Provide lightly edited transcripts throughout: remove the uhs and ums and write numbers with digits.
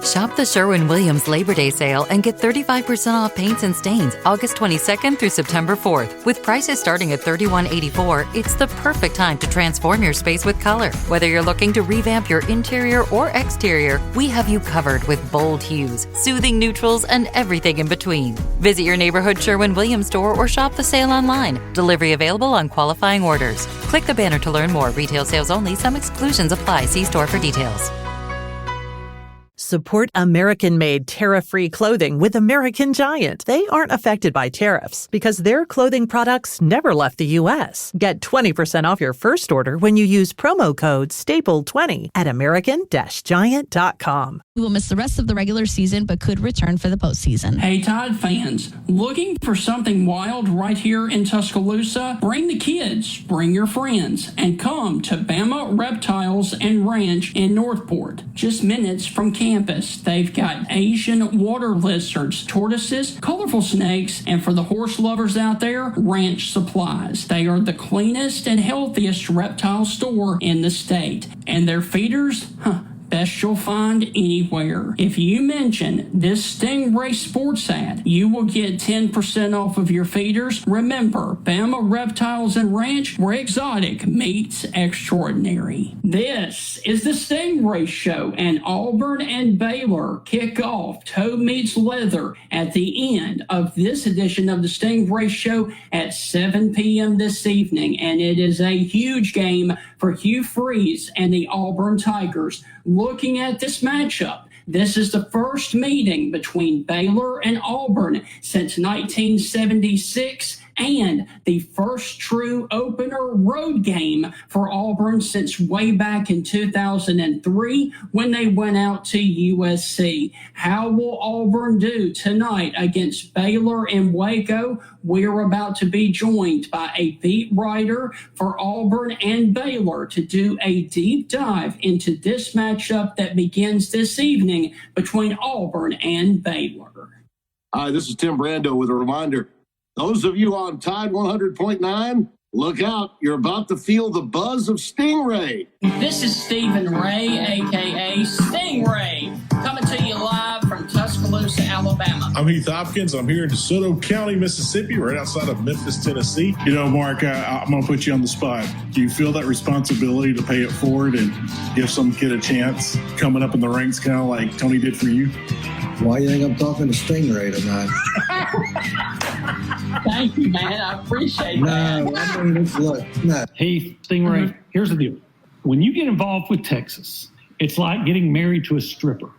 Shop the Sherwin-Williams Labor Day sale and get 35% off paints and stains August 22nd through September 4th. With prices starting at $31.84, it's the perfect time to transform your space with color. Whether you're looking to revamp your interior or exterior, we have you covered with bold hues, soothing neutrals, and everything in between. Visit your neighborhood Sherwin-Williams store or shop the sale online. Delivery available on qualifying orders. Click the banner to learn more. Retail sales only. Some exclusions apply. See store for details. Support American-made tariff-free clothing with American Giant. They aren't affected by tariffs because their clothing products never left the U.S. Get 20% off your first order when you use promo code STAPLE20 at American-Giant.com. We will miss the rest of the regular season, but could return for the postseason. Hey, Tide fans, looking for something wild right here in Tuscaloosa? Bring the kids, bring your friends, and come to Bama Reptiles and Ranch in Northport, just minutes from campus. They've got Asian water lizards, tortoises, colorful snakes, and for the horse lovers out there, ranch supplies. They are the cleanest and healthiest reptile store in the state. And their feeders, best you'll find anywhere. If you mention this Stingray Sports ad, you will get 10% off of your feeders. Remember, Bama Reptiles and Ranch, where exotic meets extraordinary. This is the Stingray Show, and Auburn and Baylor kick off toe meets leather at the end of this edition of the Stingray Show at 7 p.m. this evening, and it is a huge game for Hugh Freeze and the Auburn Tigers. Looking at this matchup, this is the first meeting between Baylor and Auburn since 1976 and the first true opener road game for Auburn since way back in 2003 when they went out to USC. How will Auburn do tonight against Baylor in Waco? We're about to be joined by a beat writer for Auburn and Baylor to do a deep dive into this matchup that begins this evening between Auburn and Baylor. Hi, this is Tim Brando with a reminder. Those of you on Tide 100.9, look out. You're about to feel the buzz of Stingray. This is Stephen Ray, a.k.a. Stingray, coming to you live from Tuscaloosa, Alabama. I'm Heath Hopkins. I'm here in DeSoto County, Mississippi, right outside of Memphis, Tennessee. You know, Mark, I'm going to put you on the spot. Do you feel that responsibility to pay it forward and give some kid a chance coming up in the ranks, kind of like Tony did for you? Why do you think I'm talking to Stingray tonight? Thank you, man. I appreciate that. No, I mean, look, no. Hey, Stingray, here's the deal. When you get involved with Texas, it's like getting married to a stripper.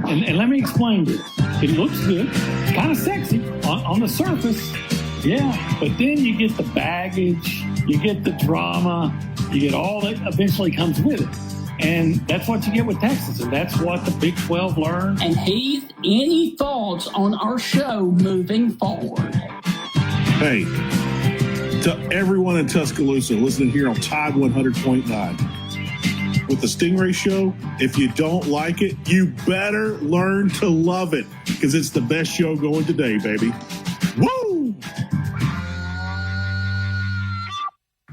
and let me explain this. It looks good, kind of sexy on the surface. Yeah, but then you get the baggage, you get the drama, you get all that eventually comes with it. And that's what you get with Texas, and that's what the Big 12 learned. And Heath, any thoughts on our show moving forward? Hey, to everyone in Tuscaloosa listening here on Tide 100.9. With the Stingray Show, if you don't like it, you better learn to love it, because it's the best show going today, baby. Woo!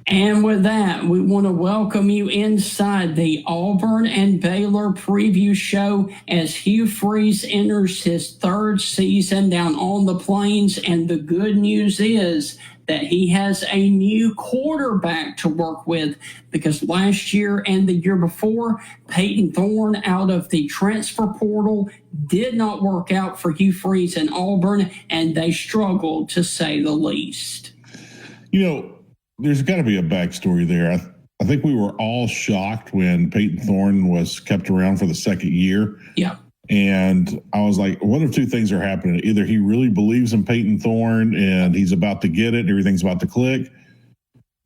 And with that, we want to welcome you inside the Auburn and Baylor preview show as Hugh Freeze enters his third season down on the Plains. And the good news is that he has a new quarterback to work with, because last year and the year before, Peyton Thorne out of the transfer portal did not work out for Hugh Freeze and Auburn, and they struggled, to say the least. You know, there's got to be a backstory there. I think we were all shocked when Peyton Thorne was kept around for the second year. Yeah. And I was like, one of two things are happening. Either he really believes in Peyton Thorne and he's about to get it and everything's about to click,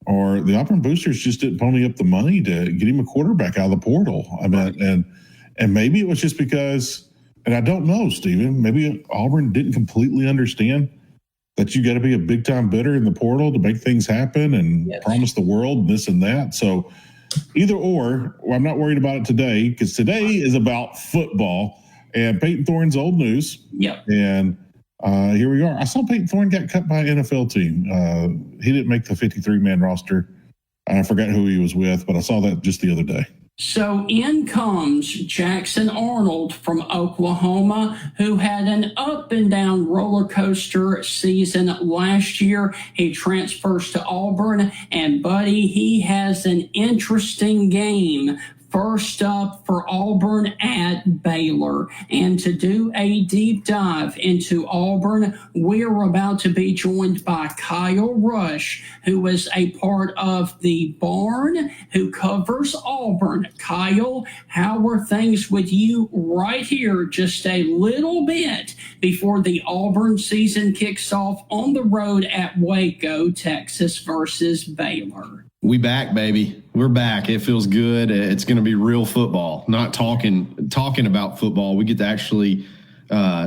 or the Auburn boosters just didn't pony up the money to get him a quarterback out of the portal. I mean, and maybe it was just because, and I don't know, Stephen, maybe Auburn didn't completely understand that you got to be a big-time bidder in the portal to make things happen and promise the world this and that. So either or, I'm not worried about it today, because today is about football and Peyton Thorne's old news. Yep. And here we are. I saw Peyton Thorne got cut by an NFL team. He didn't make the 53-man roster. I forgot who he was with, but I saw that just the other day. So in comes Jackson Arnold from Oklahoma, who had an up and down roller coaster season last year. He transfers to Auburn, and buddy, he has an interesting game. First up for Auburn at Baylor. And to do a deep dive into Auburn, we're about to be joined by Kyle Rush, who is a part of the Barn, who covers Auburn. Kyle, how are things with you right here just a little bit before the Auburn season kicks off on the road at Waco, Texas versus Baylor? We back, baby. We're back. It feels good. It's going to be real football, not talking about football. We get to actually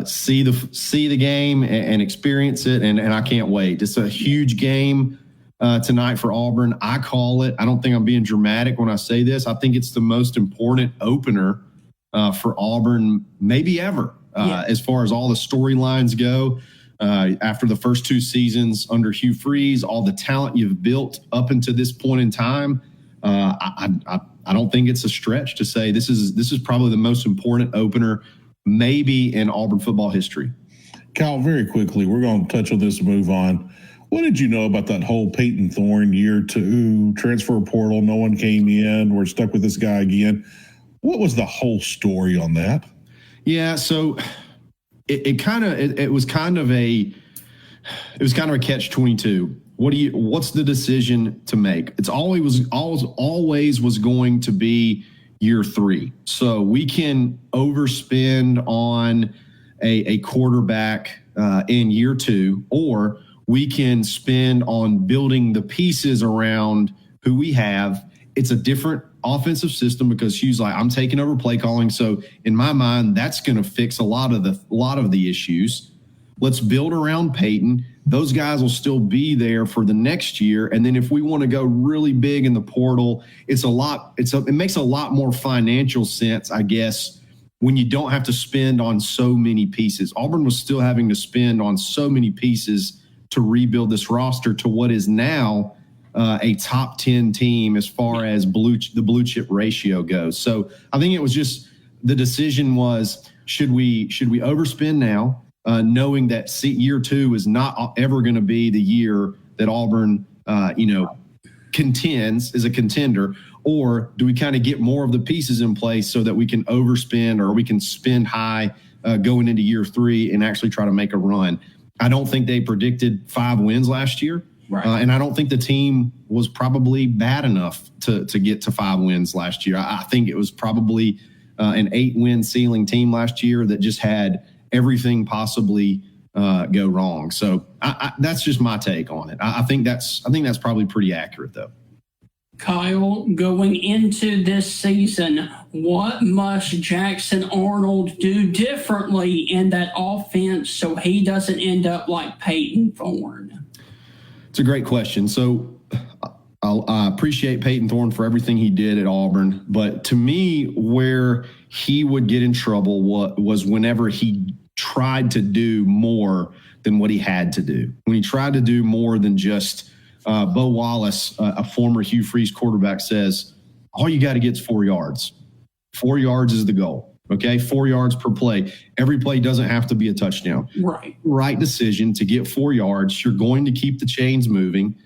see the game and experience it, and I can't wait. It's a huge game tonight for Auburn. I call it, I don't think I'm being dramatic when I say this, I think it's the most important opener for Auburn maybe ever as far as all the storylines go. After the first two seasons under Hugh Freeze, all the talent you've built up until this point in time, I don't think it's a stretch to say this is probably the most important opener maybe in Auburn football history. Kyle, very quickly, we're going to touch on this and move on. What did you know about that whole Peyton Thorne year 2 transfer portal? No one came in. We're stuck with this guy again. What was the whole story on that? Yeah, so it was kind of a catch-22. What's the decision to make? It's always was going to be year 3. So we can overspend on a quarterback in year 2, or we can spend on building the pieces around who we have. It's a different offensive system because Hugh's like, I'm taking over play calling. So in my mind, that's going to fix a lot of the issues. Let's build around Peyton. Those guys will still be there for the next year. And then if we want to go really big in the portal, it makes a lot more financial sense, I guess, when you don't have to spend on so many pieces. Auburn was still having to spend on so many pieces to rebuild this roster to what is now a top 10 team as far as the blue chip ratio goes. So I think it was just the decision was, should we overspend now, knowing that year 2 is not ever going to be the year that Auburn, is a contender, or do we kind of get more of the pieces in place so that we can overspend or we can spend high going into year 3 and actually try to make a run? I don't think they predicted 5 wins last year. Right. And I don't think the team was probably bad enough to get to 5 wins last year. I think it was probably an 8-win ceiling team last year that just had everything possibly go wrong. So that's just my take on it. I think that's probably pretty accurate, though. Kyle, going into this season, what must Jackson Arnold do differently in that offense so he doesn't end up like Peyton Thorne? It's a great question. So I appreciate Peyton Thorne for everything he did at Auburn. But to me, where he would get in trouble was whenever he tried to do more than what he had to do. When he tried to do more than just Bo Wallace, a former Hugh Freeze quarterback, says, all you got to get is 4 yards. 4 yards is the goal. Okay, 4 yards per play. Every play doesn't have to be a touchdown. Right decision to get 4 yards. You're going to keep the chains moving.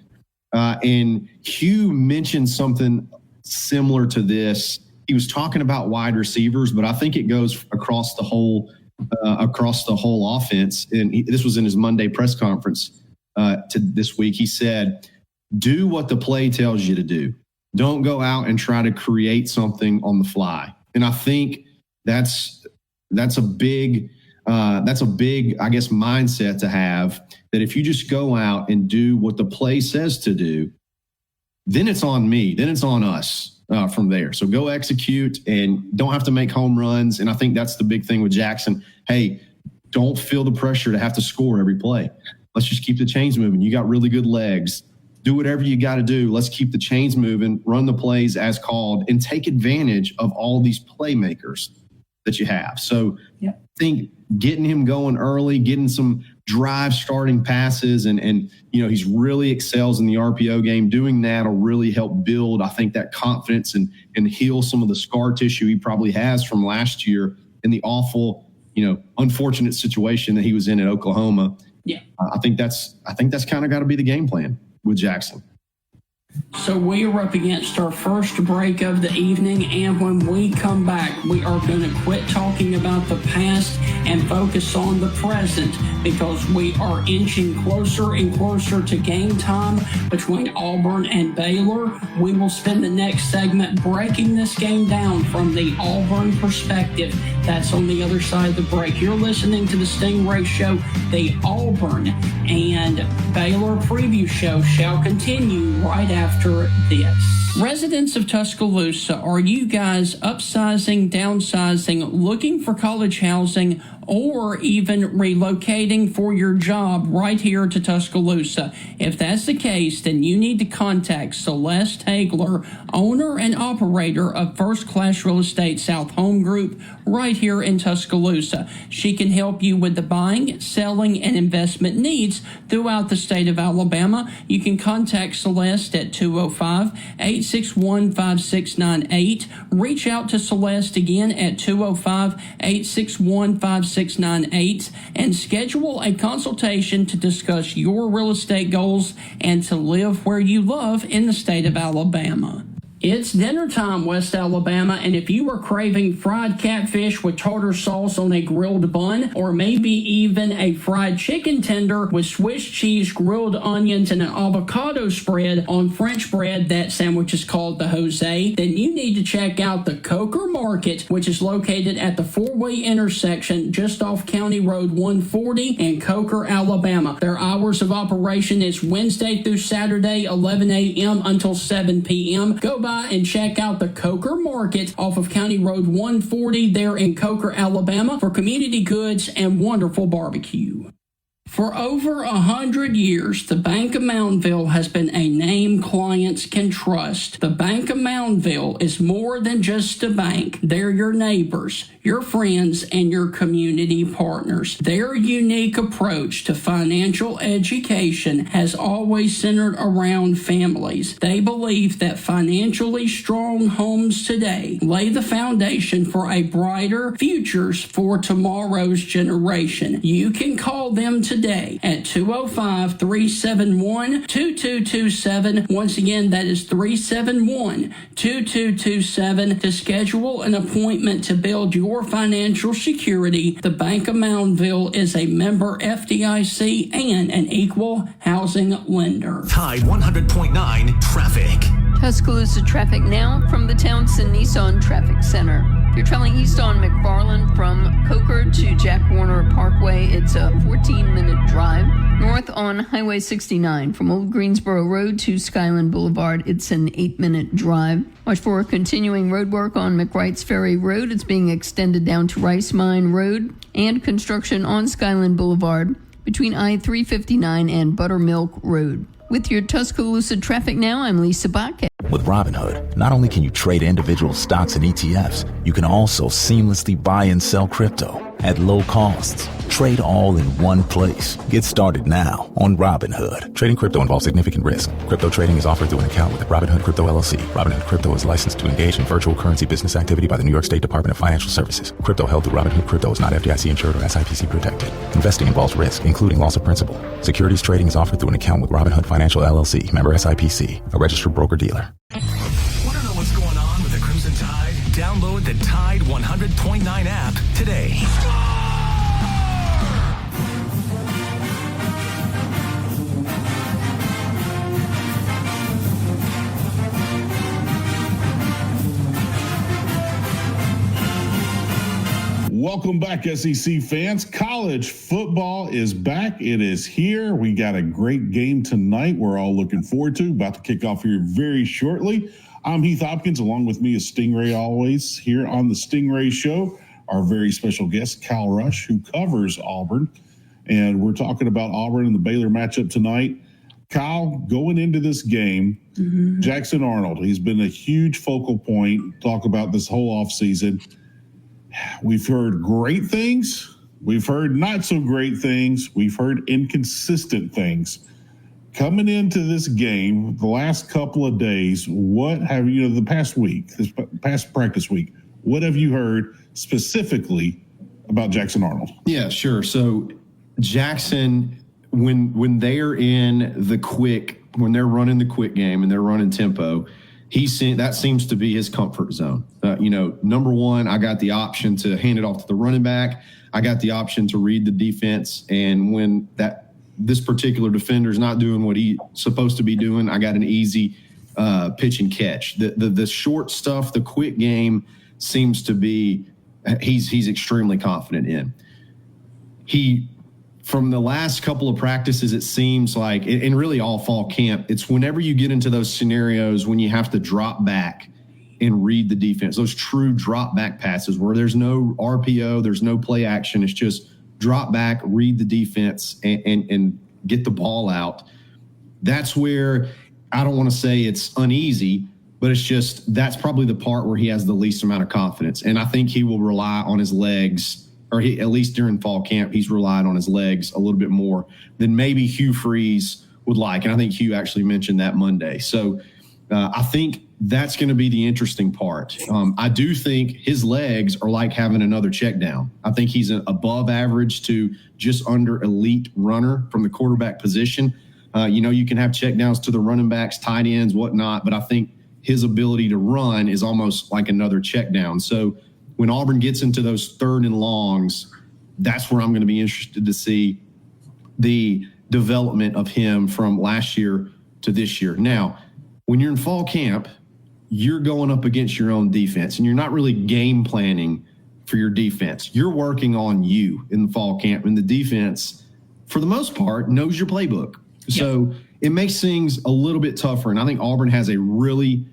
And Hugh mentioned something similar to this. He was talking about wide receivers, but I think it goes across the whole offense. And this was in his Monday press conference to this week. He said, do what the play tells you to do. Don't go out and try to create something on the fly. And I think that's a big, I guess, mindset to have, that if you just go out and do what the play says to do, then it's on me. Then it's on us from there. So go execute and don't have to make home runs. And I think that's the big thing with Jackson. Hey, don't feel the pressure to have to score every play. Let's just keep the chains moving. You got really good legs. Do whatever you got to do. Let's keep the chains moving, run the plays as called, and take advantage of all these playmakers that you have. So I think getting him going early, getting some drive starting passes and he's really excels in the RPO game. Doing that will really help build, I think, that confidence and heal some of the scar tissue he probably has from last year in the awful, unfortunate situation that he was in at Oklahoma. Yeah. I think that's kind of got to be the game plan with Jackson. So we are up against our first break of the evening, and when we come back, we are going to quit talking about the past and focus on the present, because we are inching closer and closer to game time between Auburn and Baylor. We will spend the next segment breaking this game down from the Auburn perspective. That's on the other side of the break. You're listening to the Stingray Show. The Auburn and Baylor preview show shall continue right after this. Residents of Tuscaloosa, are you guys upsizing, downsizing, looking for college housing, or even relocating for your job right here to Tuscaloosa? If that's the case, then you need to contact Celeste Hagler, owner and operator of First Class Real Estate South Home Group right here in Tuscaloosa. She can help you with the buying, selling, and investment needs throughout the state of Alabama. You can contact Celeste at 205-861-5698. Reach out to Celeste again at 205-861-5698 and schedule a consultation to discuss your real estate goals and to live where you love in the state of Alabama. It's dinner time, West Alabama, and if you are craving fried catfish with tartar sauce on a grilled bun, or maybe even a fried chicken tender with Swiss cheese, grilled onions, and an avocado spread on French bread, that sandwich is called the Jose, then you need to check out the Coker Market, which is located at the four-way intersection just off County Road 140 in Coker, Alabama. Their hours of operation is Wednesday through Saturday, 11 a.m. until 7 p.m. Go by and check out the Coker Market off of County Road 140 there in Coker, Alabama for community goods and wonderful barbecue. For over 100 years, the Bank of Moundville has been a name clients can trust. The Bank of Moundville is more than just a bank. They're your neighbors, your friends, and your community partners. Their unique approach to financial education has always centered around families. They believe that financially strong homes today lay the foundation for a brighter futures for tomorrow's generation. You can call them today at 205-371-2227. Once again, that is 371-2227 to schedule an appointment to build your financial security. The Bank of Moundville is a member FDIC and an equal housing lender. Tide 100.9 traffic. Tuscaloosa traffic now from the Townsend Nissan Traffic Center. If you're traveling east on McFarland from Coker to Jack Warner Parkway, it's a 14-minute drive. North on Highway 69 from Old Greensboro Road to Skyland Boulevard, it's an 8-minute drive. Watch for continuing road work on McWright's Ferry Road. It's being extended down to Rice Mine Road, and construction on Skyland Boulevard between I-359 and Buttermilk Road. With your Tuscaloosa traffic now, I'm Lisa Bach. With Robinhood, not only can you trade individual stocks and ETFs, you can also seamlessly buy and sell crypto at low costs. Trade all in one place. Get started now on Robinhood. Trading crypto involves significant risk. Crypto trading is offered through an account with Robinhood Crypto LLC. Robinhood Crypto is licensed to engage in virtual currency business activity by the New York State Department of Financial Services. Crypto held through Robinhood Crypto is not FDIC insured or SIPC protected. Investing involves risk, including loss of principal. Securities trading is offered through an account with Robinhood Financial LLC, member SIPC, a registered broker-dealer. Want to know what's going on with the Crimson Tide? Download the Tide 100.9 app today. Welcome back, SEC fans. College football is back. It is here. We got a great game tonight we're all looking forward to. About to kick off here very shortly. I'm Heath Hopkins. Along with me is Stingray always here on the Stingray Show. Our very special guest, Cal Rush, who covers Auburn. And we're talking about Auburn and the Baylor matchup tonight. Kyle, going into this game, Jackson Arnold, he's been a huge focal point. Talk about this whole offseason. We've heard great things, We've heard not so great things. We've heard inconsistent things. Coming into this game, the last couple of days, what have you, the past week, this past practice week, what have you heard specifically about Jackson Arnold? Yeah, sure. So Jackson, when they're in the quick, when they're running the quick game and they're running tempo, that seems to be his comfort zone. Number one, I got the option to hand it off to the running back. I got the option to read the defense. And when this particular defender is not doing what he's supposed to be doing, I got an easy pitch and catch. The short stuff, the quick game seems to be he's extremely confident in. From the last couple of practices, it seems like, and really all fall camp, it's whenever you get into those scenarios when you have to drop back and read the defense, those true drop back passes where there's no RPO, there's no play action. It's just drop back, read the defense, and get the ball out. That's where I don't want to say it's uneasy, but it's just that's probably the part where he has the least amount of confidence. And I think he will rely on his legs, or at least during fall camp, he's relied on his legs a little bit more than maybe Hugh Freeze would like. And I think Hugh actually mentioned that Monday. So I think that's going to be the interesting part. I do think his legs are like having another check down. I think he's an above average to just under elite runner from the quarterback position. You can have check downs to the running backs, tight ends, whatnot, but I think his ability to run is almost like another check down. So when Auburn gets into those third and longs, that's where I'm going to be interested to see the development of him from last year to this year. Now, when you're in fall camp, you're going up against your own defense, and you're not really game planning for your defense. You're working on you in the fall camp, and the defense, for the most part, knows your playbook. Yep. So it makes things a little bit tougher, and I think Auburn has a really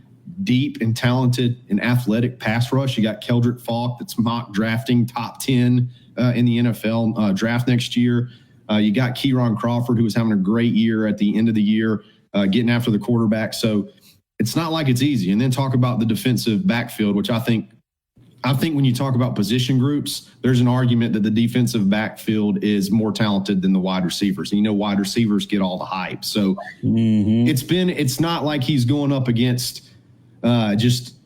deep and talented and athletic pass rush. You got Keldrick Falk that's mock drafting top 10 in the NFL draft next year. You got Kieron Crawford, who was having a great year at the end of the year, getting after the quarterback. So it's not like it's easy. And then talk about the defensive backfield, which I think when you talk about position groups, there's an argument that the defensive backfield is more talented than the wide receivers. And wide receivers get all the hype. So it's not like he's going up against just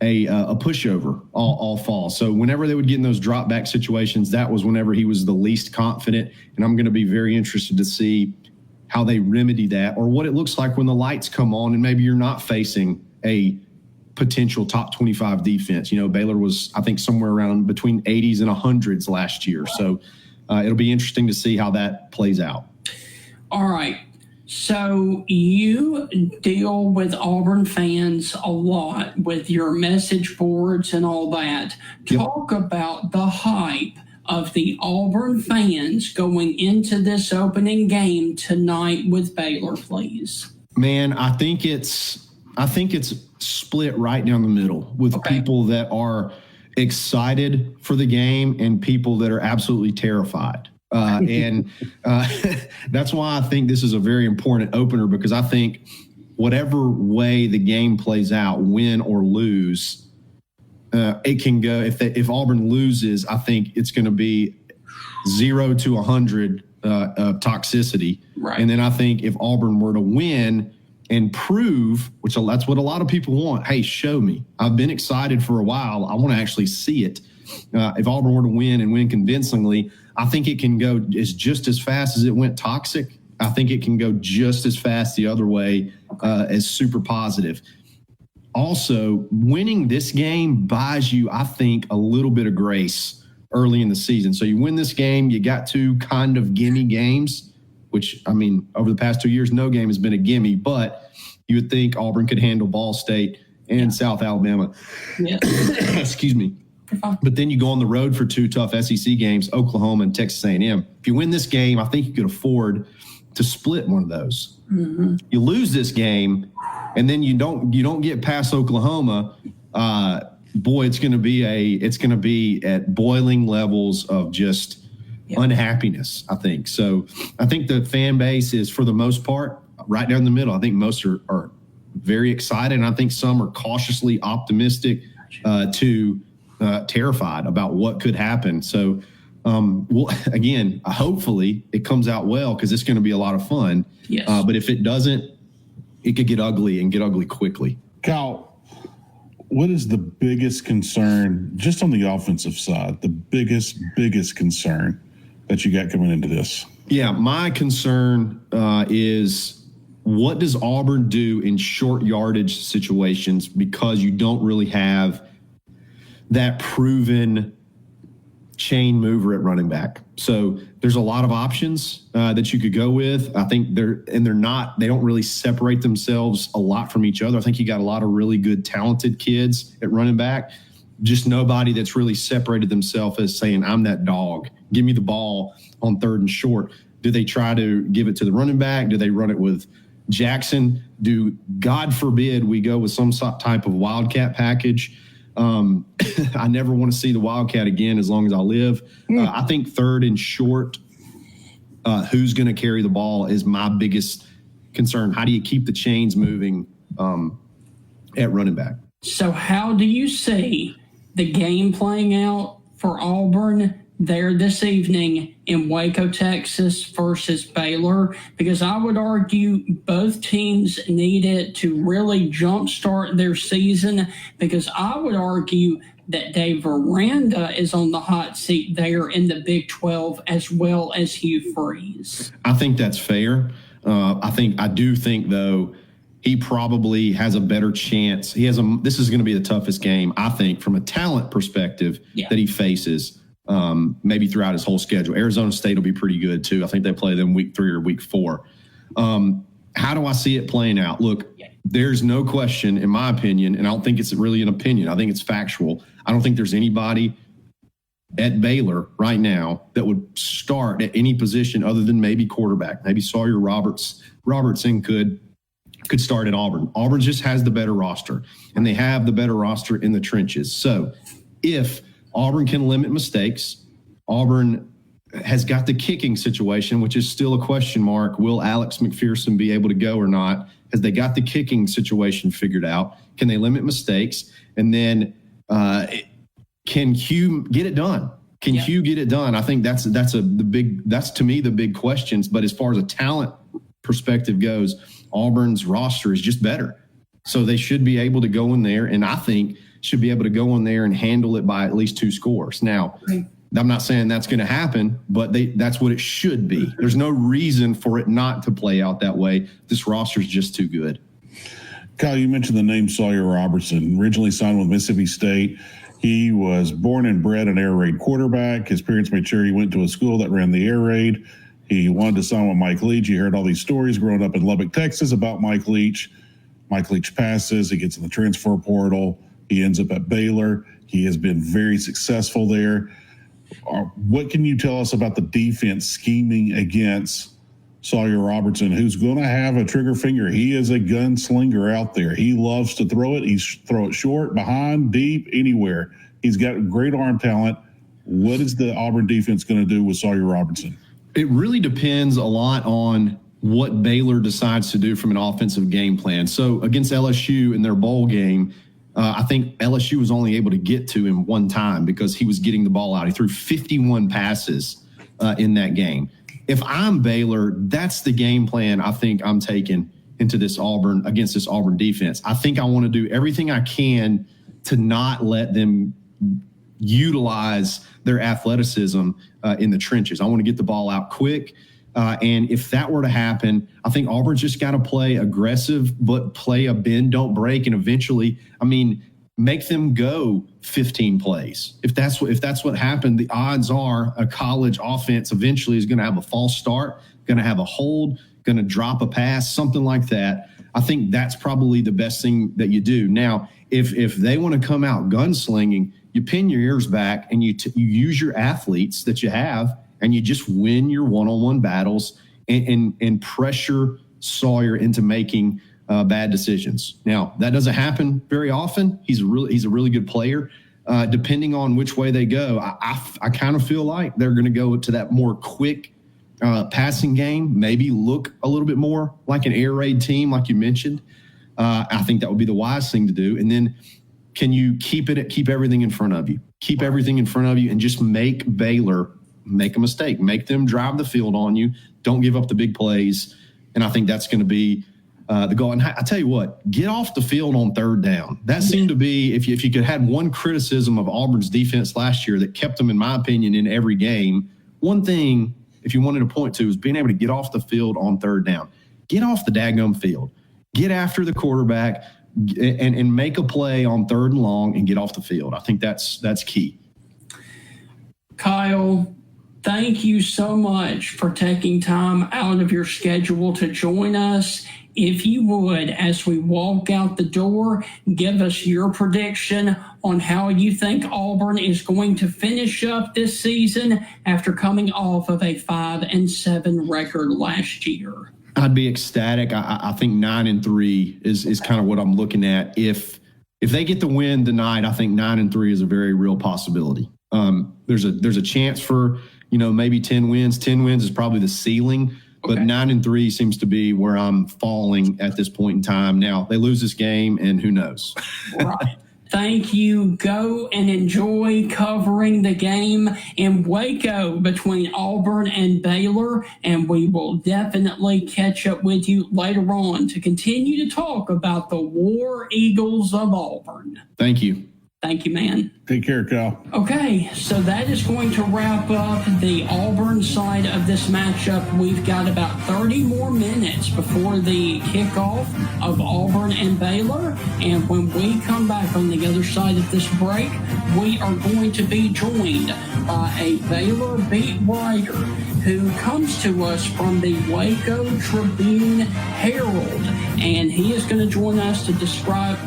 a pushover all fall. So whenever they would get in those drop back situations, that was whenever he was the least confident. And I'm going to be very interested to see how they remedy that, or what it looks like when the lights come on and maybe you're not facing a potential top 25 defense. Baylor was, I think, somewhere around between 80s and 100s last year. So it'll be interesting to see how that plays out. All right. So you deal with Auburn fans a lot with your message boards and all that. Talk about the hype of the Auburn fans going into this opening game tonight with Baylor, please. Man, I think it's split right down the middle with people that are excited for the game and people that are absolutely terrified. And that's why I think this is a very important opener, because I think whatever way the game plays out, win or lose, it can go. If Auburn loses, I think it's going to be 0 to 100 of toxicity. Right. And then I think if Auburn were to win and prove, which that's what a lot of people want, hey, show me. I've been excited for a while. I want to actually see it. If Auburn were to win and win convincingly, I think it can go just as fast as it went toxic. I think it can go just as fast the other way as super positive. Also, winning this game buys you, I think, a little bit of grace early in the season. So you win this game, you got two kind of gimme games, which, I mean, over the past 2 years, no game has been a gimme, but you would think Auburn could handle Ball State and South Alabama. Yeah. Excuse me. But then you go on the road for two tough SEC games, Oklahoma and Texas A&M. If you win this game, I think you could afford to split one of those. Mm-hmm. You lose this game, and then you don't get past Oklahoma. Boy, it's going to be at boiling levels of just unhappiness, I think. So I think the fan base is, for the most part, right down the middle. I think most are very excited, and I think some are cautiously optimistic to terrified about what could happen. So Well, again, hopefully it comes out well because it's going to be a lot of fun. Yes. But if it doesn't, it could get ugly and get ugly quickly. Kyle, what is the biggest concern just on the offensive side? The biggest concern that you got coming into this? Yeah, my concern is what does Auburn do in short yardage situations because you don't really have that proven chain mover at running back. So there's a lot of options that you could go with. I think they don't really separate themselves a lot from each other. I think you got a lot of really good, talented kids at running back. Just nobody that's really separated themselves as saying, I'm that dog. Give me the ball on 3rd and short. Do they try to give it to the running back? Do they run it with Jackson? Do, God forbid, we go with some type of wildcat package? I never want to see the wildcat again as long as I live. I think 3rd and short, who's going to carry the ball is my biggest concern. How do you keep the chains moving at running back? So how do you see the game playing out for Auburn there this evening in Waco, Texas versus Baylor? Because I would argue both teams need it to really jumpstart their season, because I would argue that Dave Aranda is on the hot seat there in the Big 12 as well as Hugh Freeze. I think that's fair. I do think, though, he probably has a better chance. This is going to be the toughest game, I think, from a talent perspective that he faces. Maybe throughout his whole schedule. Arizona State will be pretty good too. I think they play them week 3 or week 4. How do I see it playing out? Look, there's no question, in my opinion, and I don't think it's really an opinion. I think it's factual. I don't think there's anybody at Baylor right now that would start at any position other than maybe quarterback. Maybe Sawyer Robertson could start at Auburn. Auburn just has the better roster, and they have the better roster in the trenches. So if Auburn can limit mistakes, Auburn has got the kicking situation, which is still a question mark. Will Alex McPherson be able to go or not? Has they got the kicking situation figured out? Can they limit mistakes? And then can Hugh get it done? Can Hugh get it done? I think that's to me the big questions. But as far as a talent perspective goes, Auburn's roster is just better. So they should be able to go in there, and I think should be able to go in there and handle it by at least 2 scores. Now, I'm not saying that's going to happen, but that's what it should be. There's no reason for it not to play out that way. This roster is just too good. Kyle, you mentioned the name Sawyer Robertson. Originally signed with Mississippi State. He was born and bred an air raid quarterback. His parents made sure he went to a school that ran the air raid. He wanted to sign with Mike Leach. You heard all these stories growing up in Lubbock, Texas about Mike Leach. Mike Leach passes. He gets in the transfer portal. He ends up at Baylor. He has been very successful there. What can you tell us about the defense scheming against Sawyer Robertson, who's going to have a trigger finger? He is a gunslinger out there. He loves to throw it. Throw it short, behind, deep, anywhere. He's got great arm talent. What is the Auburn defense going to do with Sawyer Robertson? It really depends a lot on what Baylor decides to do from an offensive game plan. So against LSU in their bowl game, I think LSU was only able to get to him one time because he was getting the ball out. He threw 51 passes in that game. If I'm Baylor, that's the game plan I think I'm taking into this Auburn defense. I think I want to do everything I can to not let them utilize their athleticism in the trenches. I want to get the ball out quick. And if that were to happen, I think Auburn's just got to play aggressive, but play a bend, don't break, and eventually, make them go 15 plays. If that's what happened, the odds are a college offense eventually is going to have a false start, going to have a hold, going to drop a pass, something like that. I think that's probably the best thing that you do. Now, if they want to come out gunslinging, you pin your ears back and you use your athletes that you have, and you just win your one-on-one battles and pressure Sawyer into making bad decisions. Now, that doesn't happen very often. He's a really good player. Depending on which way they go, I kind of feel like they're going to go to that more quick passing game, maybe look a little bit more like an air raid team, like you mentioned. I think that would be the wise thing to do. And then can you keep everything in front of you? Keep everything in front of you and just make Baylor make a mistake, make them drive the field on you. Don't give up the big plays. And I think that's going to be the goal. And I tell you what, get off the field on third down. That seemed to be, if you could have had one criticism of Auburn's defense last year that kept them, in my opinion, in every game, one thing, if you wanted to point to, is being able to get off the field on third down. Get off the daggum field. Get after the quarterback and make a play on third and long and get off the field. I think that's key. Kyle, thank you so much for taking time out of your schedule to join us. If you would, as we walk out the door, give us your prediction on how you think Auburn is going to finish up this season after coming off of a 5-7 record last year. I'd be ecstatic. I think 9-3 is kind of what I'm looking at. If they get the win tonight, I think 9-3 is a very real possibility. There's a chance for, maybe 10 wins. 10 wins is probably the ceiling, but 9-3 seems to be where I'm falling at this point in time. Now, they lose this game, and who knows? Right. Thank you. Go and enjoy covering the game in Waco between Auburn and Baylor, and we will definitely catch up with you later on to continue to talk about the War Eagles of Auburn. Thank you. Thank you, man. Take care, Kyle. Okay, so that is going to wrap up the Auburn side of this matchup. We've got about 30 more minutes before the kickoff of Auburn and Baylor. And when we come back on the other side of this break, we are going to be joined by a Baylor beat writer who comes to us from the Waco Tribune Herald. And he is going to join us to discuss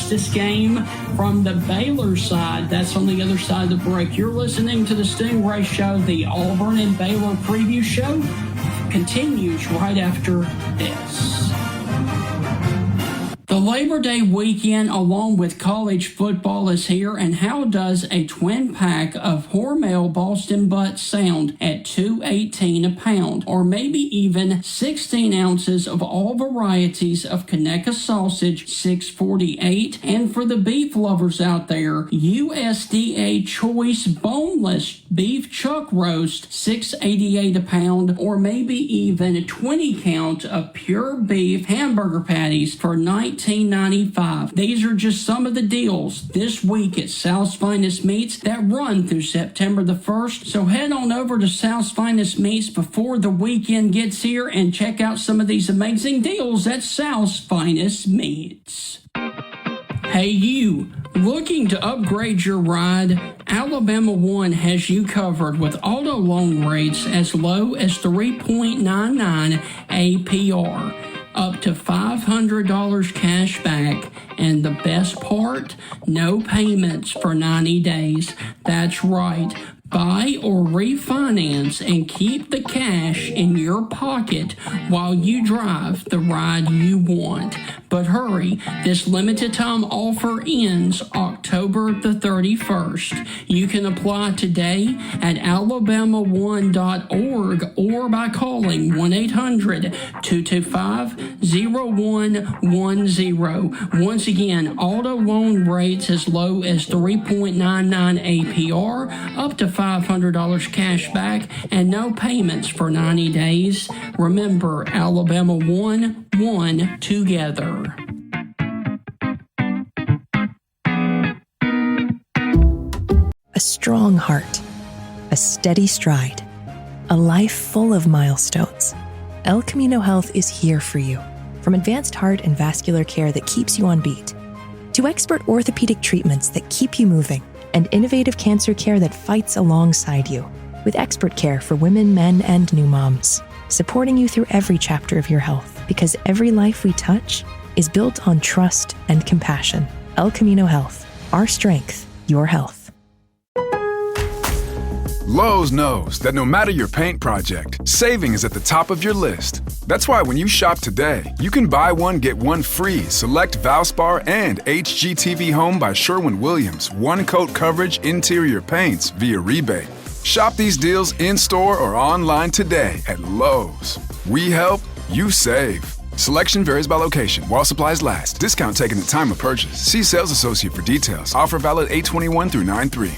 this game from the Baylor side. That's on the other side of the break. You're listening to the Stingray Show. The Auburn and Baylor preview show continues right after this. The Labor Day weekend, along with college football, is here, and how does a twin pack of Hormel Boston Butts sound at $2.18 a pound, or maybe even 16 ounces of all varieties of Conecuh sausage, $6.48, and for the beef lovers out there, USDA Choice Boneless Beef Chuck Roast, $6.88 a pound, or maybe even a 20 count of pure beef hamburger patties for $19.95. These are just some of the deals this week at South's Finest Meats that run through September the 1st. So head on over to South's Finest Meats before the weekend gets here and check out some of these amazing deals at South's Finest Meats. Hey you, looking to upgrade your ride? Alabama One has you covered with auto loan rates as low as 3.99 APR. Up to $500 cash back, and the best part, no payments for 90 days. That's right. Buy or refinance and keep the cash in your pocket while you drive the ride you want. But hurry, this limited time offer ends October the 31st. You can apply today at alabamaone.org or by calling 1-800-225-0110. Once again, auto loan rates as low as 3.99 APR, up to $500 cash back, and no payments for 90 days. Remember, Alabama One together. A strong heart, a steady stride, a life full of milestones. El Camino Health is here for you. From advanced heart and vascular care that keeps you on beat, to expert orthopedic treatments that keep you moving, and innovative cancer care that fights alongside you, with expert care for women, men, and new moms, supporting you through every chapter of your health, because every life we touch is built on trust and compassion. El Camino Health, our strength, your health. Lowe's knows that no matter your paint project, saving is at the top of your list. That's why when you shop today, you can buy one, get one free select Valspar and HGTV Home by Sherwin-Williams one-coat coverage interior paints via rebate. Shop these deals in-store or online today at Lowe's. We help, you save. Selection varies by location. While supplies last. Discount taken at time of purchase. See sales associate for details. Offer valid 8/21 through 9/3.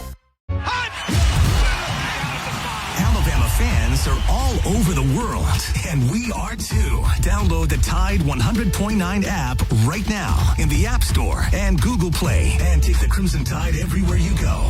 over the world, and we are too. Download the Tide 100.9 app right now in the App Store and Google Play, and take the Crimson Tide everywhere you go.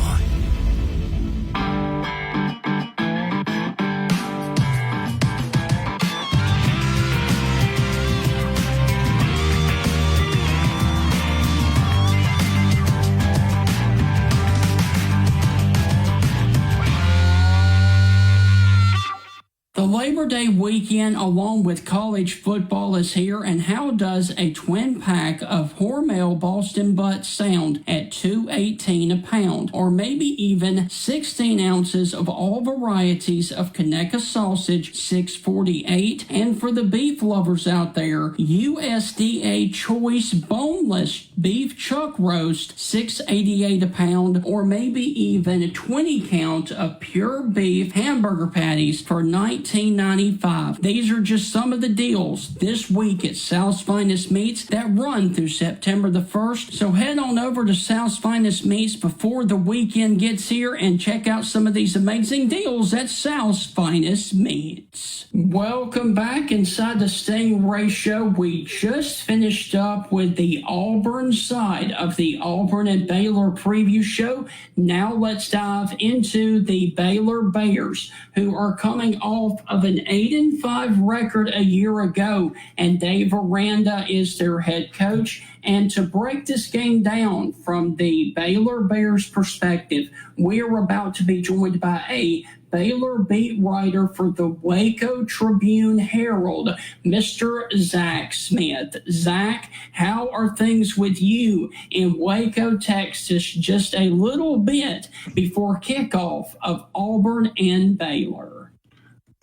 The Labor Day weekend along with college football is here, and how does a twin pack of Hormel Boston Butt sound at $2.18 a pound, or maybe even 16 ounces of all varieties of Conecuh sausage, $6.48, and for the beef lovers out there, USDA choice boneless beef chuck roast, $6.88 a pound, or maybe even 20 count of pure beef hamburger patties for $19.95. These are just some of the deals this week at South's Finest Meats that run through September the 1st. So head on over to South's Finest Meats before the weekend gets here and check out some of these amazing deals at South's Finest Meats. Welcome back inside the Stingray Show. We just finished up with the Auburn side of the Auburn and Baylor preview show. Now let's dive into the Baylor Bears, who are coming off of an 8-5 record a year ago, and Dave Aranda is their head coach. And to break this game down from the Baylor Bears perspective, we are about to be joined by a Baylor beat writer for the Waco Tribune-Herald, Mr. Zach Smith. Zach, how are things with you in Waco, Texas, just a little bit before kickoff of Auburn and Baylor?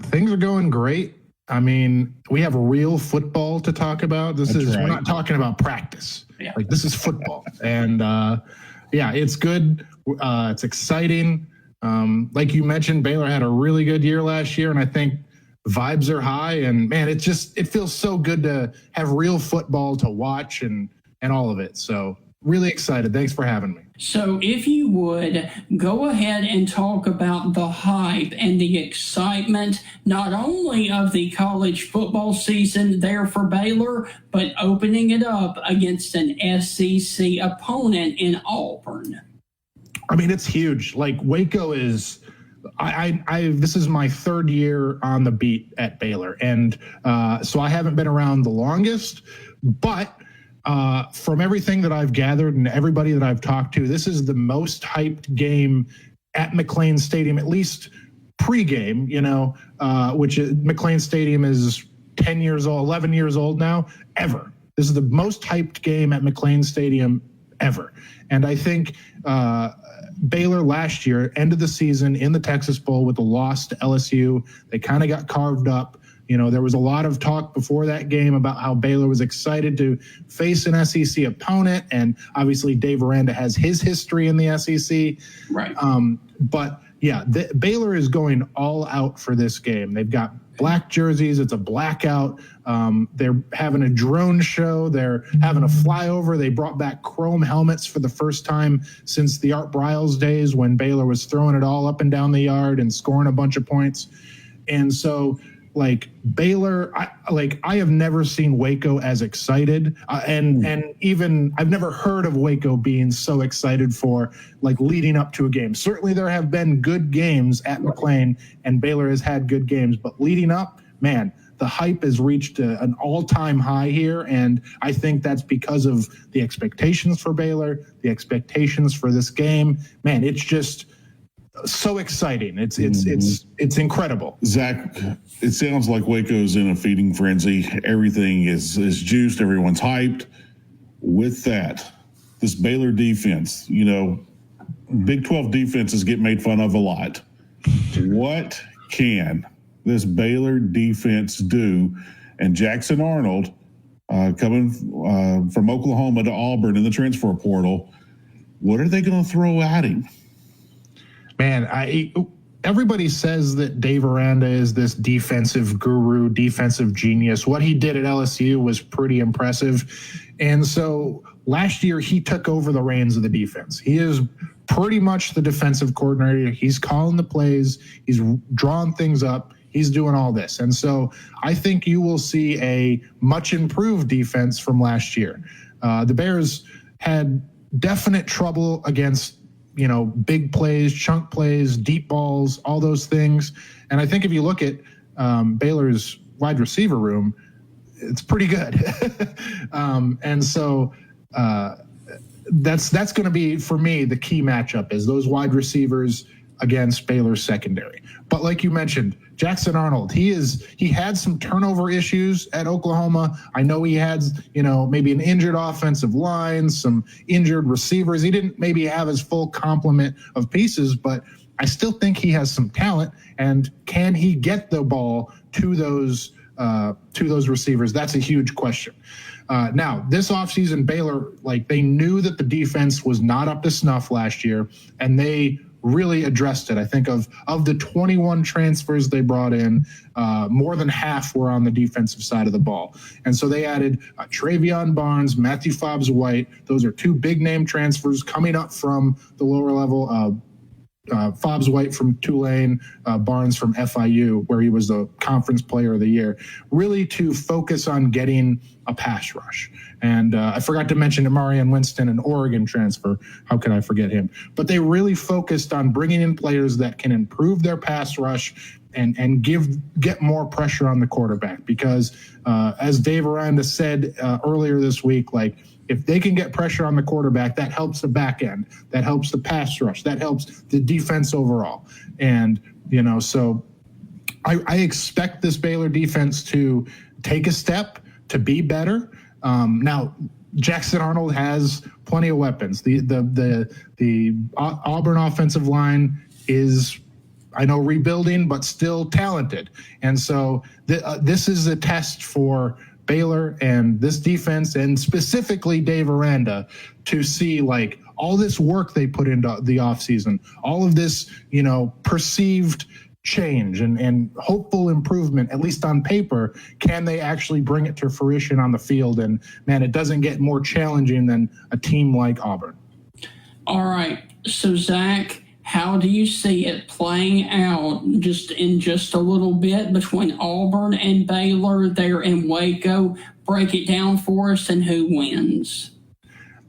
Things are going great. I mean, we have real football to talk about. We're not talking about practice. Yeah. Like, this is football. And yeah, it's good. It's exciting. Like you mentioned, Baylor had a really good year last year, and I think vibes are high. And man, it feels so good to have real football to watch and all of it. So really excited. Thanks for having me. So if you would, go ahead and talk about the hype and the excitement, not only of the college football season there for Baylor, but opening it up against an SEC opponent in Auburn. I mean, it's huge. Like, Waco is, this is my third year on the beat at Baylor. And so I haven't been around the longest, but from everything that I've gathered and everybody that I've talked to, this is the most hyped game at McLean Stadium, at least pregame, which McLean Stadium is 11 years old now, ever. This is the most hyped game at McLean Stadium ever. And I think Baylor last year ended the season in the Texas Bowl with a loss to LSU. They kind of got carved up. There was a lot of talk before that game about how Baylor was excited to face an SEC opponent, and obviously Dave Aranda has his history in the SEC. Right. But yeah, Baylor is going all out for this game. They've got black jerseys. It's a blackout. They're having a drone show. They're having a flyover. They brought back chrome helmets for the first time since the Art Briles days, when Baylor was throwing it all up and down the yard and scoring a bunch of points. And so, like, Baylor, I have never seen Waco as excited, and even I've never heard of Waco being so excited for, like, leading up to a game. Certainly there have been good games at McLean, and Baylor has had good games, but leading up, man, the hype has reached an all-time high here, and I think that's because of the expectations for Baylor, the expectations for this game. Man, it's just so exciting. It's incredible. Zach, it sounds like Waco's in a feeding frenzy. Everything is juiced. Everyone's hyped. With that, this Baylor defense, Big 12 defenses get made fun of a lot. What can this Baylor defense do? And Jackson Arnold, coming from Oklahoma to Auburn in the transfer portal, what are they going to throw at him? Man, everybody says that Dave Aranda is this defensive guru, defensive genius. What he did at LSU was pretty impressive. And so last year he took over the reins of the defense. He is pretty much the defensive coordinator. He's calling the plays. He's drawing things up. He's doing all this. And so I think you will see a much improved defense from last year. The Bears had definite trouble against, big plays, chunk plays, deep balls, all those things. And I think if you look at Baylor's wide receiver room, it's pretty good. And so that's going to be, for me, the key matchup is those wide receivers against Baylor's secondary. But like you mentioned, Jackson Arnold, he had some turnover issues at Oklahoma. I know he had, maybe an injured offensive line, some injured receivers. He didn't maybe have his full complement of pieces, but I still think he has some talent. And can he get the ball to those receivers? That's a huge question. Now, this offseason, Baylor, they knew that the defense was not up to snuff last year, and they really addressed it. I think of the 21 transfers they brought in, more than half were on the defensive side of the ball. And so they added Travion Barnes, Matthew Fobbs-White. Those are two big-name transfers coming up from the lower level. Fobbs-White from Tulane, Barnes from FIU, where he was the conference player of the year, really to focus on getting a pass rush. And I forgot to mention Amarian Winston, an Oregon transfer. How could I forget him? But they really focused on bringing in players that can improve their pass rush and get more pressure on the quarterback. Because as Dave Aranda said earlier this week, if they can get pressure on the quarterback, that helps the back end, that helps the pass rush, that helps the defense overall. And, so I expect this Baylor defense to take a step, to be better. Now, Jackson Arnold has plenty of weapons. The Auburn offensive line is, I know, rebuilding, but still talented. And so this is a test for Baylor and this defense, and specifically Dave Aranda, to see all this work they put into the offseason, all of this, perceived change and hopeful improvement, at least on paper. Can they actually bring it to fruition on the field? And man, it doesn't get more challenging than a team like Auburn. All right. So Zach, how do you see it playing out just a little bit between Auburn and Baylor there in Waco? Break it down for us, and who wins?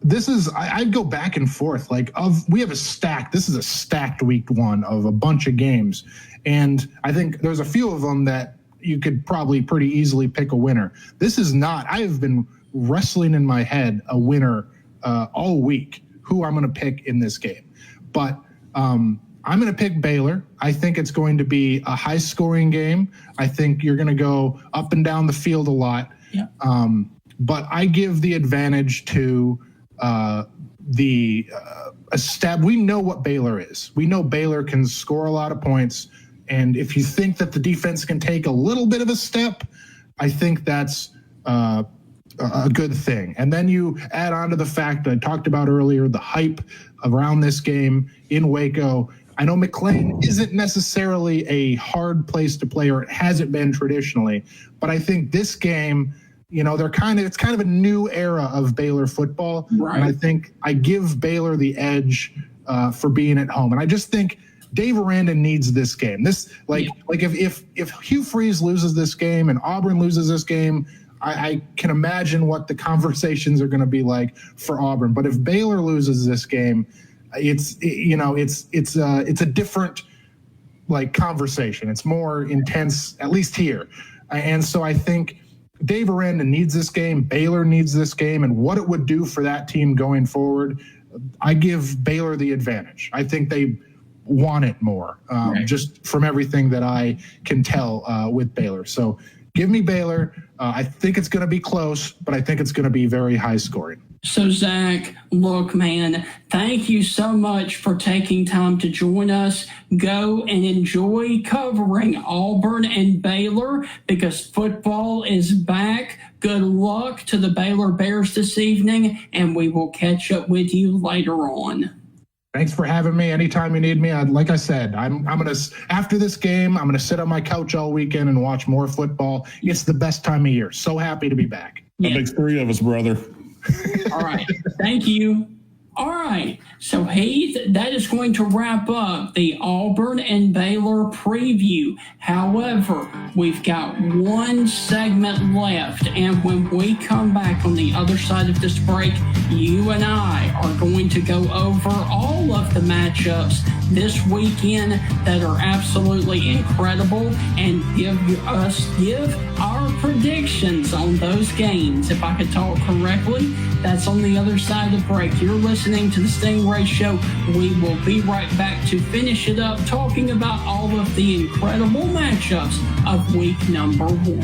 I'd go back and forth. We have this is a stacked week one of a bunch of games. And I think there's a few of them that you could probably pretty easily pick a winner. This is not, I have been wrestling in my head a winner all week, who I'm going to pick in this game. But I'm going to pick Baylor. I think it's going to be a high-scoring game. I think you're going to go up and down the field a lot. Yeah. But I give the advantage to a stab. We know what Baylor is. We know Baylor can score a lot of points. And if you think that the defense can take a little bit of a step, I think that's a good thing. And then you add on to the fact that I talked about earlier, the hype around this game in Waco. I know McLean isn't necessarily a hard place to play, or it hasn't been traditionally, but I think this game, it's kind of a new era of Baylor football. Right. And I think I give Baylor the edge for being at home. And I just think Dave Aranda needs this game. If Hugh Freeze loses this game and Auburn loses this game, I can imagine what the conversations are going to be like for Auburn. But if Baylor loses this game, it's a different conversation. It's more intense, at least here. And so I think Dave Aranda needs this game. Baylor needs this game, and what it would do for that team going forward, I give Baylor the advantage. I think they want it more, just from everything that I can tell with Baylor. So give me Baylor. I think it's going to be close, but I think it's going to be very high scoring. So, Zach, look, man, thank you so much for taking time to join us. Go and enjoy covering Auburn and Baylor, because football is back. Good luck to the Baylor Bears this evening, and we will catch up with you later on. Thanks for having me. Anytime you need me, like I said, I'm gonna, after this game, I'm gonna sit on my couch all weekend and watch more football. It's the best time of year. So happy to be back. That makes three of us, brother. All right. Thank you. All right, so Heath, that is going to wrap up the Auburn and Baylor preview. However, we've got one segment left, and when we come back on the other side of this break, you and I are going to go over all of the matchups this weekend that are absolutely incredible and give our predictions on those games. If I could talk correctly, that's on the other side of the break. You're listening to the Stingray Show. We will be right back to finish it up, talking about all of the incredible matchups of week number 1.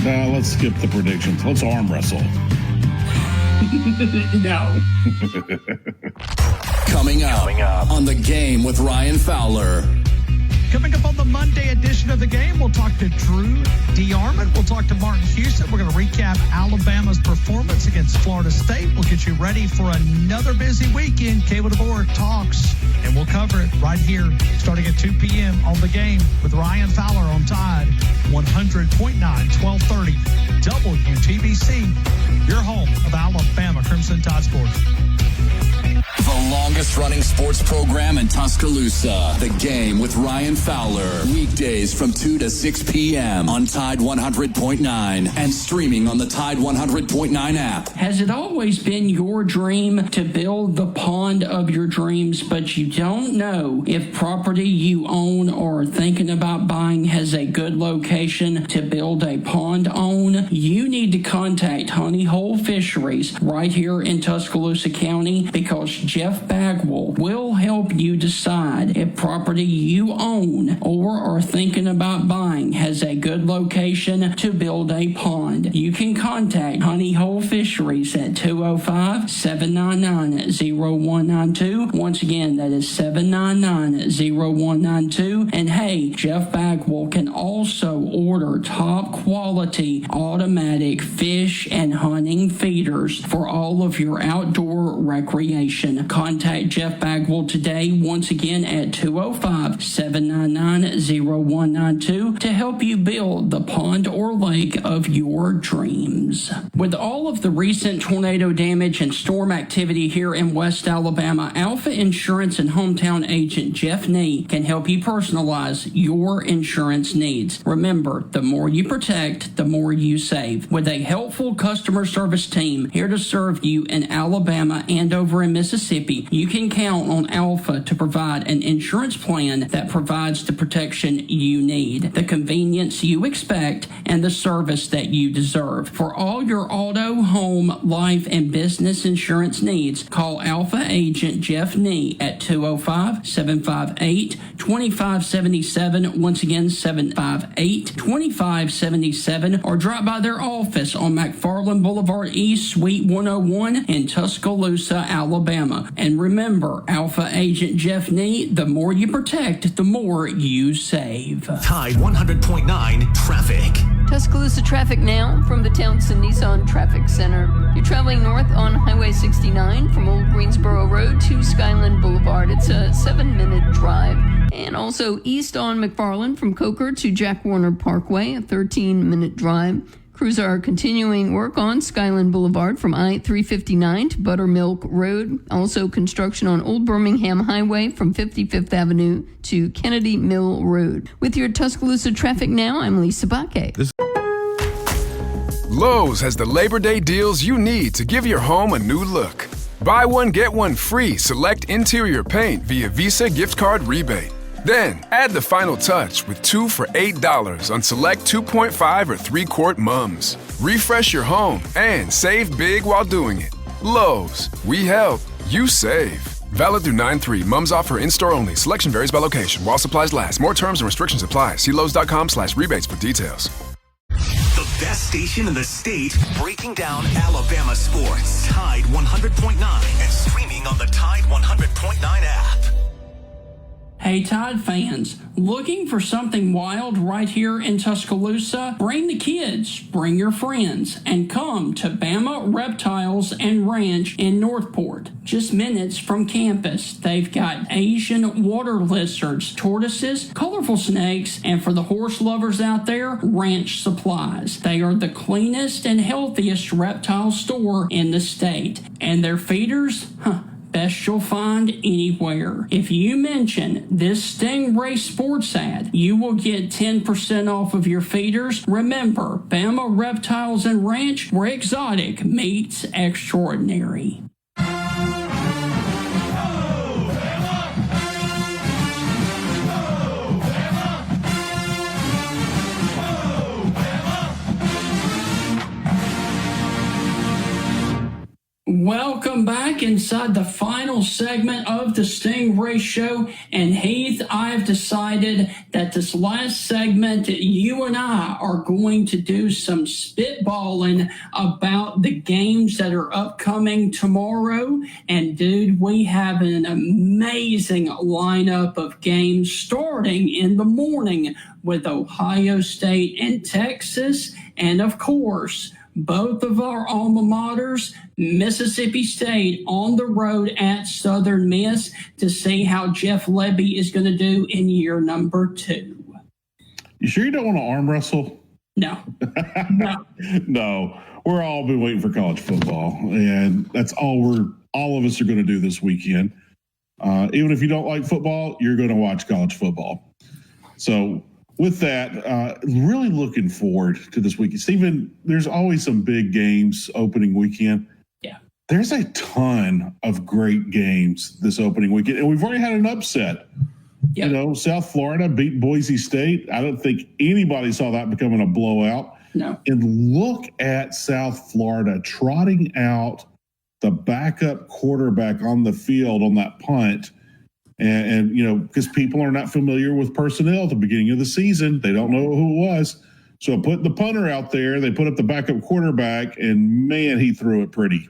Now, let's skip the predictions. Let's arm wrestle. No. Coming up on The Game with Ryan Fowler. Coming up on the Monday edition of The Game, we'll talk to Drew DeArmond. We'll talk to Martin Houston. We're going to recap Alabama's performance against Florida State. We'll get you ready for another busy weekend. Cable to Board talks, and we'll cover it right here starting at 2 p.m. on The Game with Ryan Fowler on Tide 100.9, 1230 WTBC, your home of Alabama Crimson Tide Sports. The longest running sports program in Tuscaloosa. The Game with Ryan Fowler. Weekdays from 2 to 6 p.m. on Tide 100.9 and streaming on the Tide 100.9 app. Has it always been your dream to build the pond of your dreams, but you don't know if property you own or are thinking about buying has a good location to build a pond on? You need to contact Honey Hole Fisheries right here in Tuscaloosa County, because Jeff Bagwell will help you decide if property you own or are thinking about buying has a good location to build a pond. You can contact Honey Hole Fisheries at 205-799-0192. Once again, that is 799-0192. And hey, Jeff Bagwell can also order top quality automatic fish and hunting feeders for all of your outdoor recreation. Contact Jeff Bagwell today, once again at 205-799-0192 to help you build the pond or lake of your dreams. With all of the recent tornado damage and storm activity here in West Alabama, Alpha Insurance and hometown agent Jeff Nee can help you personalize your insurance needs. Remember, the more you protect, the more you save. With a helpful customer service team here to serve you in Alabama and over in Mississippi, you can count on Alpha to provide an insurance plan that provides the protection you need, the convenience you expect, and the service that you deserve. For all your auto, home, life, and business insurance needs, call Alpha agent Jeff Nee at 205-758-2577. Once again, 758-2577, or drop by their office on McFarland Boulevard East, Suite 101 in Tuscaloosa, Alabama. And remember, Alpha agent Jeff Nee, the more you protect, the more you save. Tide 100.9 traffic. Tuscaloosa traffic now from the Townsend Nissan Traffic Center. You're traveling north on Highway 69 from Old Greensboro Road to Skyland Boulevard. It's a 7-minute drive. And also east on McFarland from Coker to Jack Warner Parkway, a 13-minute drive. Crews are continuing work on Skyland Boulevard from I-359 to Buttermilk Road. Also construction on Old Birmingham Highway from 55th Avenue to Kennedy Mill Road. With your Tuscaloosa traffic now, I'm Lisa Baque. Lowe's has the Labor Day deals you need to give your home a new look. Buy one, get one free select interior paint via Visa gift card rebate. Then, add the final touch with 2 for $8 on select 2.5 or 3-quart mums. Refresh your home and save big while doing it. Lowe's, we help, you save. Valid through 9/3. Mums offer in-store only. Selection varies by location. While supplies last. More terms and restrictions apply. See Lowes.com/rebates for details. The best station in the state, breaking down Alabama sports. Tide 100.9 and streaming on the Tide 100.9 app. Hey Tide fans, looking for something wild right here in Tuscaloosa? Bring the kids, bring your friends, and come to Bama Reptiles and Ranch in Northport. Just minutes from campus, they've got Asian water lizards, tortoises, colorful snakes, and for the horse lovers out there, ranch supplies. They are the cleanest and healthiest reptile store in the state. And their feeders? best you'll find anywhere. If you mention this Stingray Sports ad, you will get 10% off of your feeders. Remember, Bama Reptiles and Ranch, where exotic meets extraordinary. Welcome back inside the final segment of the Stingray Show. And Heath, I've decided that this last segment, you and I are going to do some spitballing about the games that are upcoming tomorrow. And dude, we have an amazing lineup of games starting in the morning with Ohio State and Texas. And of course, both of our alma maters, Mississippi State on the road at Southern Miss, to see how Jeff Lebby is going to do in year number 2. You sure you don't want to arm wrestle? No. No. No. We're all been waiting for college football, and that's all of us are going to do this weekend. Even if you don't like football, you're going to watch college football. So with that, really looking forward to this weekend. Stephen, there's always some big games opening weekend. Yeah. There's a ton of great games this opening weekend, and we've already had an upset. Yep. You know, South Florida beat Boise State. I don't think anybody saw that becoming a blowout. No. And look at South Florida trotting out the backup quarterback on the field on that punt. And you know, because people are not familiar with personnel at the beginning of the season. They don't know who it was. So put the punter out there. They put up the backup quarterback, and, man, he threw it pretty.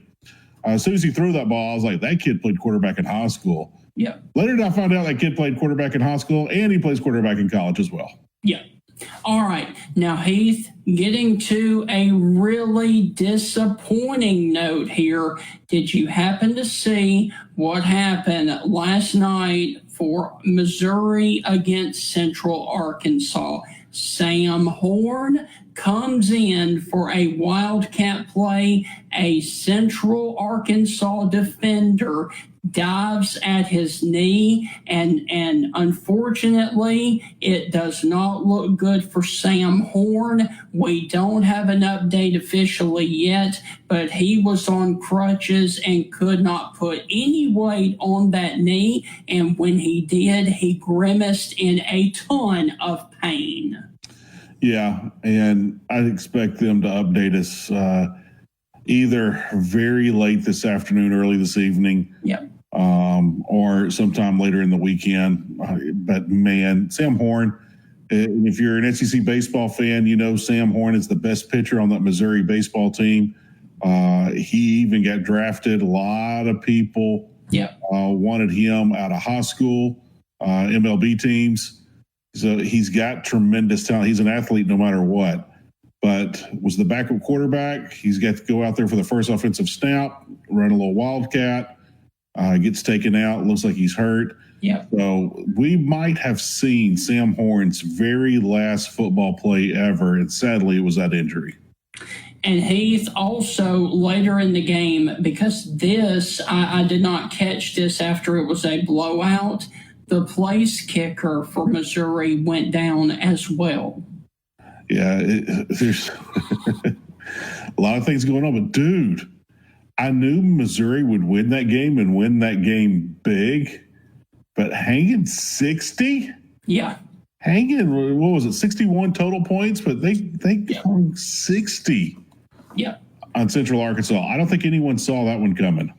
As soon as he threw that ball, I was like, that kid played quarterback in high school. Yeah. Later I found out that kid played quarterback in high school, and he plays quarterback in college as well. Yeah. All right. Now, Heath, getting to a really disappointing note here. Did you happen to see what happened last night for Missouri against Central Arkansas? Sam Horn comes in for a Wildcat play. A Central Arkansas defender dives at his knee, and unfortunately, it does not look good for Sam Horn. We don't have an update officially yet, but he was on crutches and could not put any weight on that knee, and when he did, he grimaced in a ton of pain. Yeah, and I'd expect them to update us either very late this afternoon, early this evening. Yeah. Or sometime later in the weekend. But, man, Sam Horn, if you're an SEC baseball fan, you know Sam Horn is the best pitcher on that Missouri baseball team. He even got drafted. A lot of people wanted him out of high school, MLB teams. So he's got tremendous talent. He's an athlete no matter what. But was the backup quarterback. He's got to go out there for the first offensive snap, run a little wildcat. Gets taken out. Looks like he's hurt. Yeah. So we might have seen Sam Horn's very last football play ever, and sadly, it was that injury. And Heath, also later in the game, because this, I did not catch this after it was a blowout, the place kicker for Missouri went down as well. Yeah, there's a lot of things going on, but dude, I knew Missouri would win that game and win that game big, but hanging 60? Yeah. Hanging, what was it, 61 total points? But they hung 60 on Central Arkansas. I don't think anyone saw that one coming.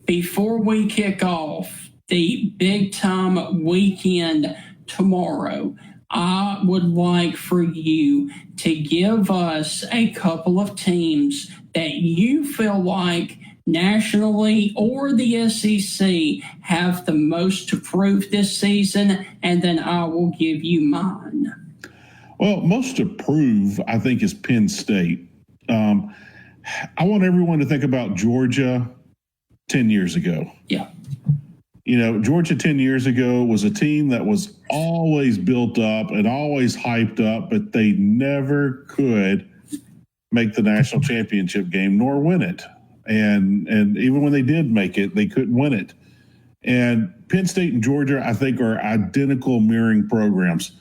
Before we kick off the big-time weekend tomorrow, I would like for you to give us a couple of teams that you feel like nationally or the SEC have the most to prove this season, and then I will give you mine. Well, most to prove, I think, is Penn State. I want everyone to think about Georgia 10 years ago. Yeah. You know, Georgia 10 years ago was a team that was always built up and always hyped up, but they never could make the national championship game nor win it. And even when they did make it, they couldn't win it. And Penn State and Georgia, I think, are identical mirroring programs.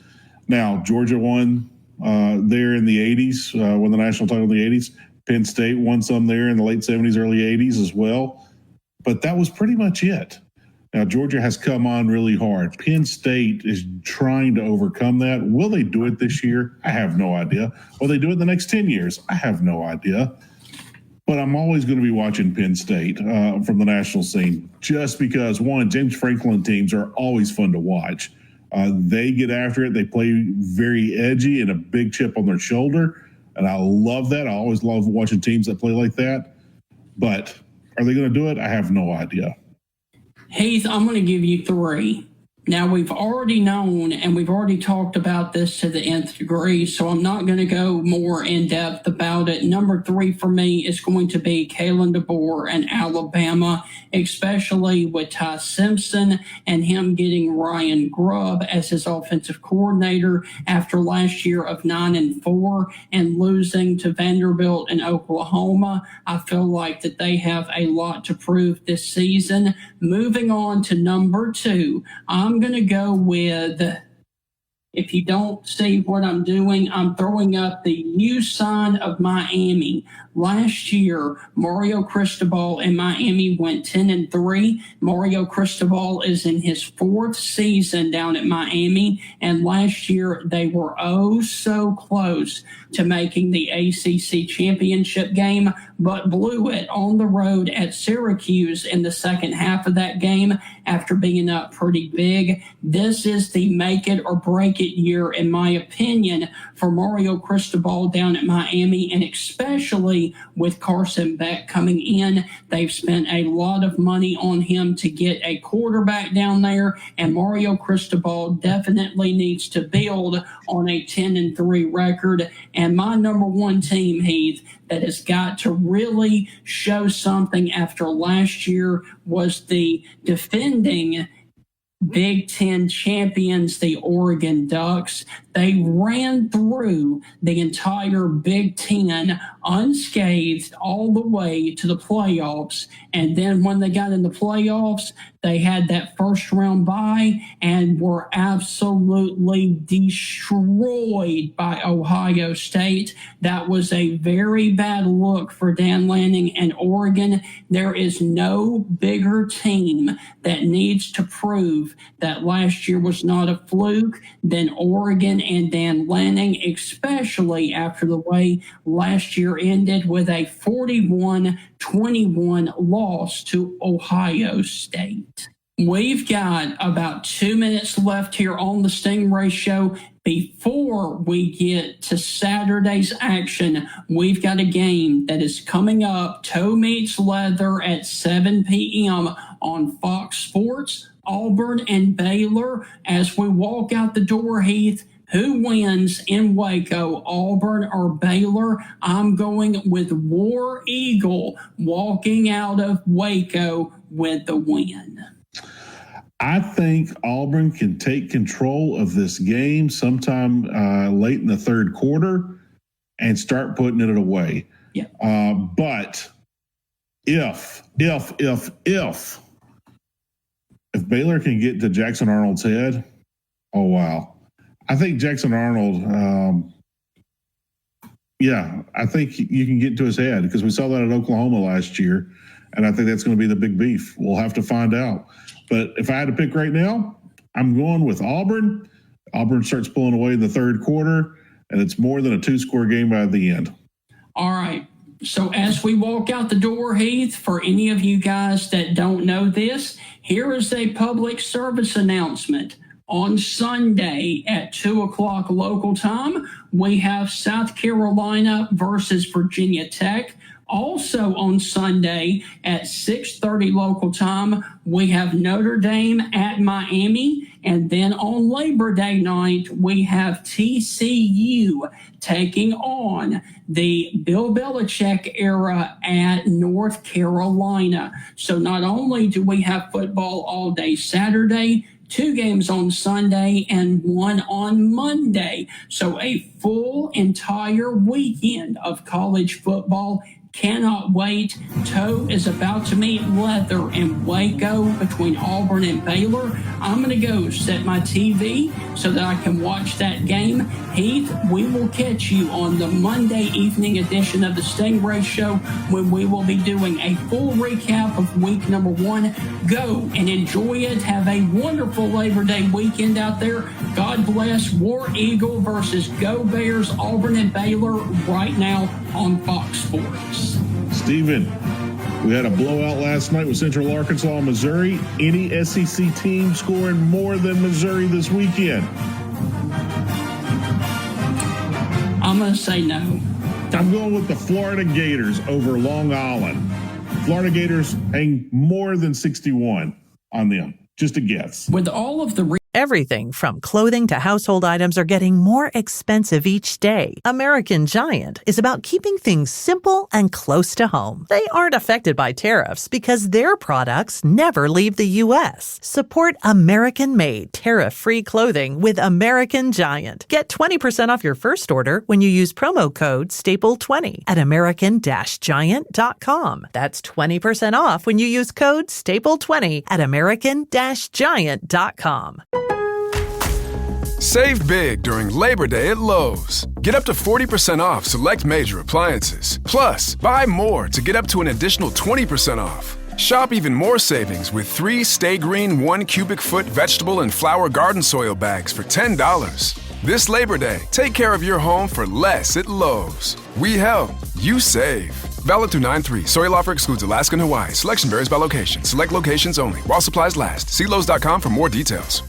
Now, Georgia won there in the 80s, won the national title in the 80s. Penn State won some there in the late 70s, early 80s as well. But that was pretty much it. Now, Georgia has come on really hard. Penn State is trying to overcome that. Will they do it this year? I have no idea. Will they do it in the next 10 years? I have no idea. But I'm always going to be watching Penn State from the national scene just because, one, James Franklin teams are always fun to watch. They get after it. They play very edgy and a big chip on their shoulder. And I love that. I always love watching teams that play like that. But are they going to do it? I have no idea. Heath, I'm going to give you 3. Now, we've already known and we've already talked about this to the nth degree, so I'm not going to go more in depth about it. Number 3 for me is going to be Kalen DeBoer and Alabama, especially with Ty Simpson and him getting Ryan Grubb as his offensive coordinator after last year of 9-4 and losing to Vanderbilt and Oklahoma. I feel like that they have a lot to prove this season. Moving on to number 2, I'm going to go with, if you don't see what I'm doing, I'm throwing up the U sign of Miami. Last year, Mario Cristobal and Miami went 10-3. Mario Cristobal is in his 4th season down at Miami, and last year they were oh so close to making the ACC championship game, but blew it on the road at Syracuse in the second half of that game after being up pretty big. This is the make it or break it year, in my opinion, for Mario Cristobal down at Miami, and especially with Carson Beck coming in. They've spent a lot of money on him to get a quarterback down there, and Mario Cristobal definitely needs to build on a 10-3 record. And my number 1 team, Heath, that has got to really show something after last year was the defending Big Ten champions, the Oregon Ducks. They ran through the entire Big Ten unscathed all the way to the playoffs. And then when they got in the playoffs, they had that first round bye and were absolutely destroyed by Ohio State. That was a very bad look for Dan Lanning and Oregon. There is no bigger team that needs to prove that last year was not a fluke than Oregon and Dan Lanning, especially after the way last year ended with a 41-21 loss to Ohio State. We've got about 2 minutes left here on the Stingray Show. Before we get to Saturday's action, we've got a game that is coming up, toe meets leather at 7 p.m. on Fox Sports, Auburn and Baylor. As we walk out the door, Heath, who wins in Waco, Auburn or Baylor? I'm going with War Eagle walking out of Waco with the win. I think Auburn can take control of this game sometime late in the third quarter and start putting it away. Yeah. But if Baylor can get to Jackson Arnold's head, oh, wow. I think Jackson Arnold, I think you can get to his head because we saw that at Oklahoma last year, and I think that's going to be the big beef. We'll have to find out. But if I had to pick right now, I'm going with Auburn. Auburn starts pulling away in the third quarter, and it's more than a 2-score game by the end. All right. So as we walk out the door, Heath, for any of you guys that don't know this, here is a public service announcement. On Sunday at 2 o'clock local time, we have South Carolina versus Virginia Tech. Also on Sunday at 6:30 local time, we have Notre Dame at Miami. And then on Labor Day night, we have TCU taking on the Bill Belichick era at North Carolina. So not only do we have football all day Saturday, 2 games on Sunday and 1 on Monday. So a full entire weekend of college football Cannot wait. Toe is about to meet leather in Waco between Auburn and Baylor. I'm going to go set my TV so that I can watch that game. Heath, we will catch you on the Monday evening edition of the Stingray Show when we will be doing a full recap of week number 1. Go and enjoy it. Have a wonderful Labor Day weekend out there. God bless. War Eagle versus Go Bears, Auburn and Baylor right now on Fox Sports. Steven, we had a blowout last night with Central Arkansas and Missouri. Any SEC team scoring more than Missouri this weekend? I'm going to say no. I'm going with the Florida Gators over Long Island. Florida Gators hang more than 61 on them. Just a guess. With all of the Everything from clothing to household items are getting more expensive each day. American Giant is about keeping things simple and close to home. They aren't affected by tariffs because their products never leave the U.S. Support American-made, tariff-free clothing with American Giant. Get 20% off your first order when you use promo code STAPLE20 at American-Giant.com. That's 20% off when you use code STAPLE20 at American-Giant.com. Save big during Labor Day at Lowe's. Get up to 40% off select major appliances. Plus, buy more to get up to an additional 20% off. Shop even more savings with 3 Stay Green 1 cubic foot vegetable and flower garden soil bags for $10. This Labor Day, take care of your home for less at Lowe's. We help, you save. Valid through 9/3. Soil offer excludes Alaska and Hawaii. Selection varies by location. Select locations only. While supplies last. See Lowe's.com for more details.